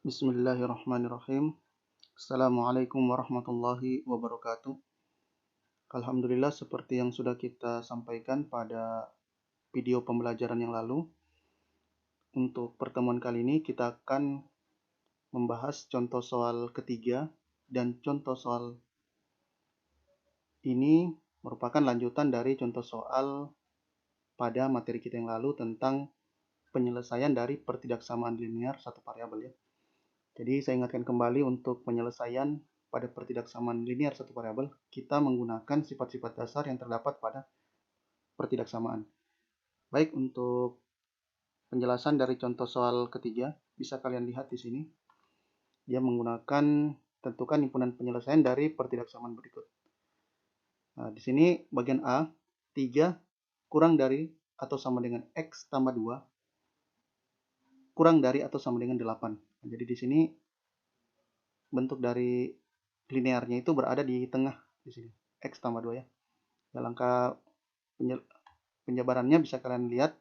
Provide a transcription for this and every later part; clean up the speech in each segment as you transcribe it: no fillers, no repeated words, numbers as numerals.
Bismillahirrahmanirrahim. Assalamualaikum warahmatullahi wabarakatuh. Alhamdulillah, seperti yang sudah kita sampaikan pada video pembelajaran yang lalu, untuk pertemuan kali ini kita akan membahas contoh soal ketiga, dan contoh soal ini merupakan lanjutan dari contoh soal pada materi kita yang lalu tentang penyelesaian dari pertidaksamaan linear satu variabel ya. Jadi saya ingatkan kembali, untuk penyelesaian pada pertidaksamaan linear satu variabel, kita menggunakan sifat-sifat dasar yang terdapat pada pertidaksamaan. Baik, untuk penjelasan dari contoh soal ketiga, bisa kalian lihat di sini. Dia menggunakan tentukan himpunan penyelesaian dari pertidaksamaan berikut. Nah, di sini bagian A, 3 kurang dari atau sama dengan X tambah 2 kurang dari atau sama dengan 8. Jadi di sini bentuk dari linearnya itu berada di tengah di sini, X tambah 2 ya. Langkah penjabarannya bisa kalian lihat.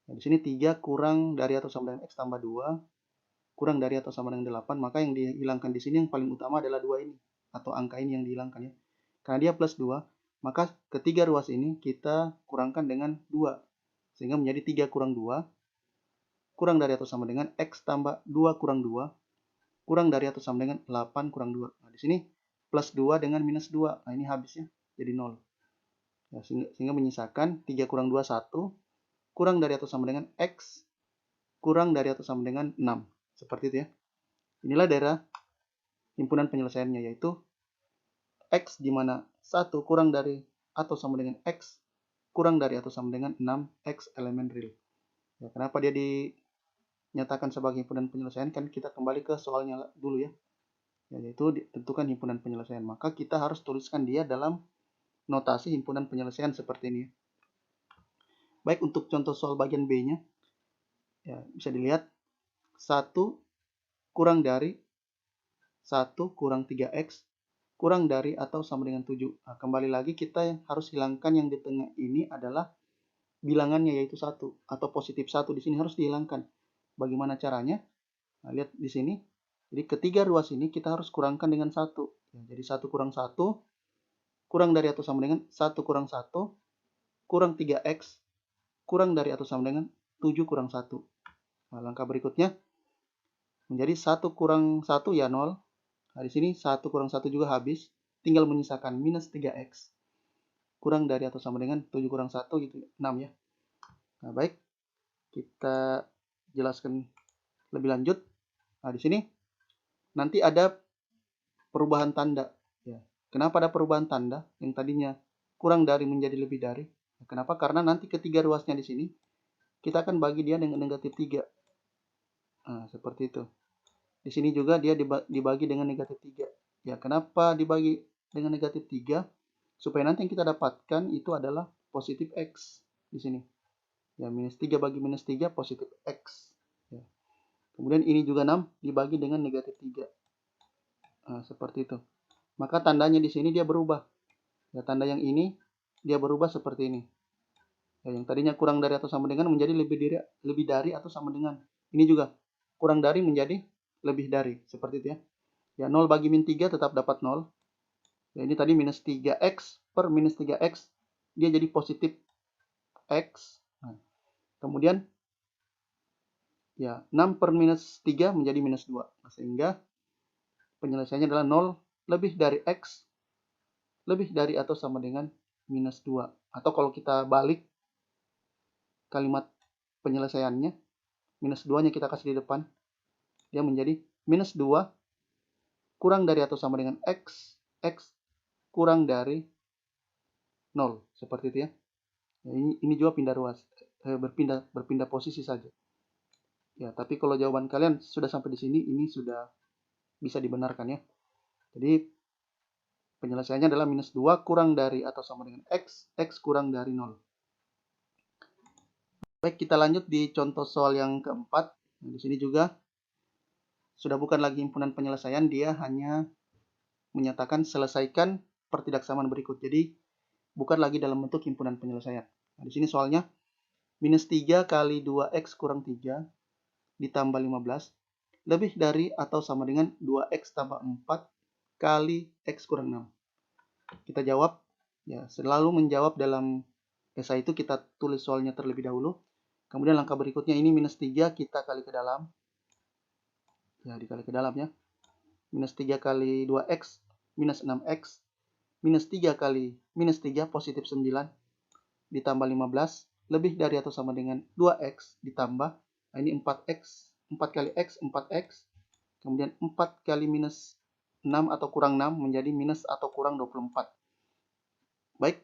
Nah, di sini 3 kurang dari atau sama dengan X tambah 2 kurang dari atau sama dengan 8, maka yang dihilangkan di sini yang paling utama adalah 2 ini, atau angka ini yang dihilangkan ya. Karena dia plus 2, maka ketiga ruas ini kita kurangkan dengan 2, sehingga menjadi 3 kurang 2 kurang dari atau sama dengan X tambah 2 kurang 2 kurang dari atau sama dengan 8 kurang 2. Nah, di sini plus 2 dengan minus 2. Nah, ini habisnya jadi 0. Ya, sehingga menyisakan 3 kurang 2, 1. Kurang dari atau sama dengan X. Kurang dari atau sama dengan 6. Seperti itu ya. Inilah daerah himpunan penyelesaiannya, yaitu X di mana 1 kurang dari atau sama dengan X. Kurang dari atau sama dengan 6 X elemen real. Ya, kenapa dia dinyatakan sebagai himpunan penyelesaian? Kan kita kembali ke soalnya dulu ya. Yaitu ditentukan himpunan penyelesaian. Maka kita harus tuliskan dia dalam notasi himpunan penyelesaian seperti ini. Baik, untuk contoh soal bagian B-nya, ya, bisa dilihat 1 kurang dari 1 kurang 3X kurang dari atau sama dengan 7. Nah, kembali lagi kita yang harus hilangkan yang di tengah ini adalah bilangannya, yaitu 1 atau positif 1 di sini harus dihilangkan. Bagaimana caranya? Nah, lihat di sini. Jadi ketiga ruas ini kita harus kurangkan dengan 1. Ya, jadi 1 kurang 1 kurang dari atau sama dengan 1 kurang 1 kurang 3X kurang dari atau sama dengan 7 kurang 1. Nah, langkah berikutnya menjadi 1 kurang 1 ya 0. Nah, di sini 1 kurang 1 juga habis. Tinggal menyisakan minus 3X kurang dari atau sama dengan 7 kurang 1 gitu, 6 ya. Nah, baik. Kita jelaskan lebih lanjut. Nah, di sini nanti ada perubahan tanda. Ya. Kenapa ada perubahan tanda? Yang tadinya kurang dari menjadi lebih dari. Kenapa? Karena nanti ketiga ruasnya di sini kita akan bagi dia dengan negatif 3. Nah, seperti itu. Di sini juga dia dibagi dengan negatif 3. Ya, kenapa dibagi dengan negatif 3? Supaya nanti yang kita dapatkan itu adalah positif X di sini. Ya, minus 3 bagi minus 3 positif X. Ya. Kemudian ini juga 6 dibagi dengan negatif 3. Nah, seperti itu. Maka tandanya di sini dia berubah. Ya, tanda yang ini dia berubah seperti ini. Ya, yang tadinya kurang dari atau sama dengan menjadi lebih dari atau sama dengan. Ini juga kurang dari menjadi lebih dari. Seperti itu ya. Ya, 0 bagi min 3 tetap dapat 0. Ya, ini tadi minus 3X per minus 3X. Dia jadi positif X. Nah, kemudian ya 6 per minus 3 menjadi minus 2. Nah, sehingga penyelesaiannya adalah 0 lebih dari X lebih dari atau sama dengan minus 2. Atau kalau kita balik kalimat penyelesaiannya, minus 2-nya kita kasih di depan, dia menjadi minus 2 kurang dari atau sama dengan X kurang dari 0. Seperti itu ya. Ini juga pindah ruas, berpindah posisi saja. Ya, tapi kalau jawaban kalian sudah sampai di sini, ini sudah bisa dibenarkan ya. Jadi penyelesaiannya adalah minus 2 kurang dari atau sama dengan X kurang dari 0. Baik, kita lanjut di contoh soal yang keempat. Nah, di sini juga sudah bukan lagi himpunan penyelesaian, dia hanya menyatakan selesaikan pertidaksamaan berikut. Jadi bukan lagi dalam bentuk himpunan penyelesaian. Nah, di sini soalnya minus 3 kali 2X kurang 3 ditambah 15 lebih dari atau sama dengan 2x tambah 4 kali x kurang 6. Kita jawab, ya selalu menjawab dalam esai itu kita tulis soalnya terlebih dahulu. Kemudian langkah berikutnya ini minus 3 kita kali ke dalam. Ya, dikali ke dalam ya. Minus 3 kali 2x, minus 6x. Minus 3 kali minus 3, positif 9. Ditambah 15, lebih dari atau sama dengan 2x ditambah. Nah, ini 4x, 4 kali x, 4x. Kemudian 4 kali minus 6 atau kurang 6 menjadi minus atau kurang 24. Baik,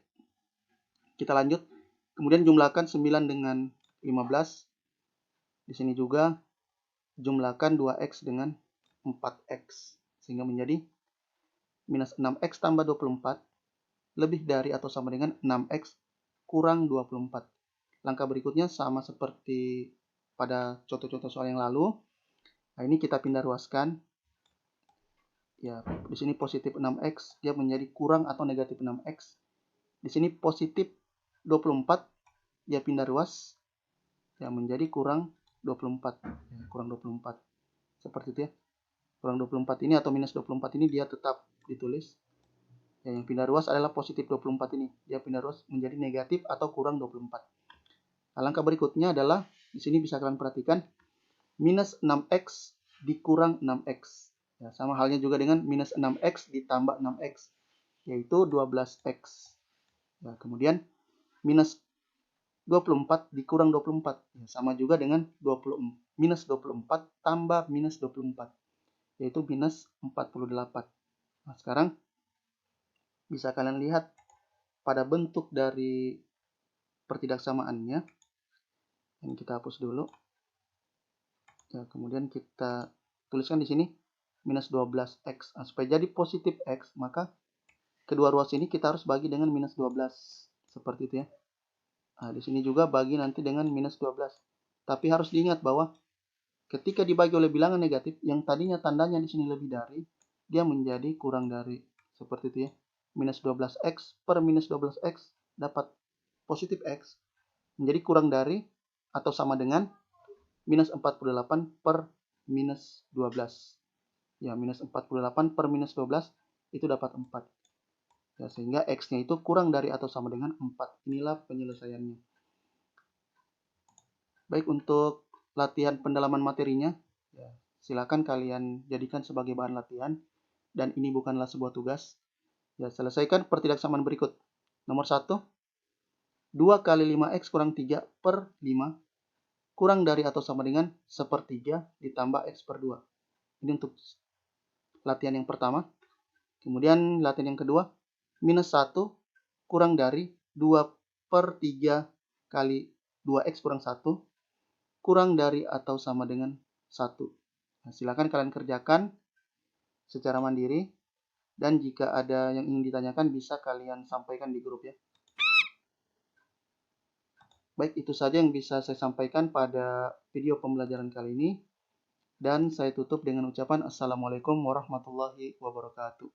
kita lanjut. Kemudian jumlahkan 9 dengan 15. Di sini juga jumlahkan 2x dengan 4x. Sehingga menjadi minus 6x tambah 24 lebih dari atau sama dengan 6x kurang 24. Langkah berikutnya sama seperti pada contoh-contoh soal yang lalu. Nah, ini kita pindah ruaskan. Ya, di sini positif 6x, dia menjadi kurang atau negatif 6x. Di sini positif 24, dia pindah ruas, ya menjadi kurang 24. Ya, kurang 24. Seperti itu ya. Kurang 24 ini atau minus 24 ini dia tetap ditulis. Ya, yang pindah ruas adalah positif 24 ini. Dia pindah ruas menjadi negatif atau kurang 24. Nah, langkah berikutnya adalah, di sini bisa kalian perhatikan, minus 6x dikurang 6x. Ya, sama halnya juga dengan minus 6x ditambah 6x, yaitu 12x. Ya, kemudian minus 24 dikurang 24. Ya, sama juga dengan minus 24 tambah minus 24, yaitu minus 48. Nah, sekarang bisa kalian lihat pada bentuk dari pertidaksamaannya. Ini kita hapus dulu. Ya, kemudian kita tuliskan di sini minus 12x. Nah, supaya jadi positif x, maka kedua ruas ini kita harus bagi dengan minus 12. Seperti itu ya. Nah, di sini juga bagi nanti dengan minus 12. Tapi harus diingat bahwa ketika dibagi oleh bilangan negatif, yang tadinya tandanya di sini lebih dari, dia menjadi kurang dari. Seperti itu ya. Minus 12x per minus 12x dapat positif x menjadi kurang dari atau sama dengan minus 48 per minus 12. Ya, minus 48 per minus 12 itu dapat 4. Ya, sehingga x-nya itu kurang dari atau sama dengan 4. Inilah penyelesaiannya. Baik, untuk latihan pendalaman materinya, ya, silakan kalian jadikan sebagai bahan latihan. Dan ini bukanlah sebuah tugas. Ya, selesaikan pertidaksamaan berikut. Nomor 1, 2 kali 5x kurang 3 per 5 kurang dari atau sama dengan 1/3 ditambah x per 2. Ini untuk latihan yang pertama. Kemudian latihan yang kedua, minus 1 kurang dari 2/3 kali 2x kurang 1 kurang dari atau sama dengan 1. Nah, silakan kalian kerjakan secara mandiri. Dan jika ada yang ingin ditanyakan bisa kalian sampaikan di grup ya. Baik, itu saja yang bisa saya sampaikan pada video pembelajaran kali ini. Dan saya tutup dengan ucapan Assalamualaikum warahmatullahi wabarakatuh.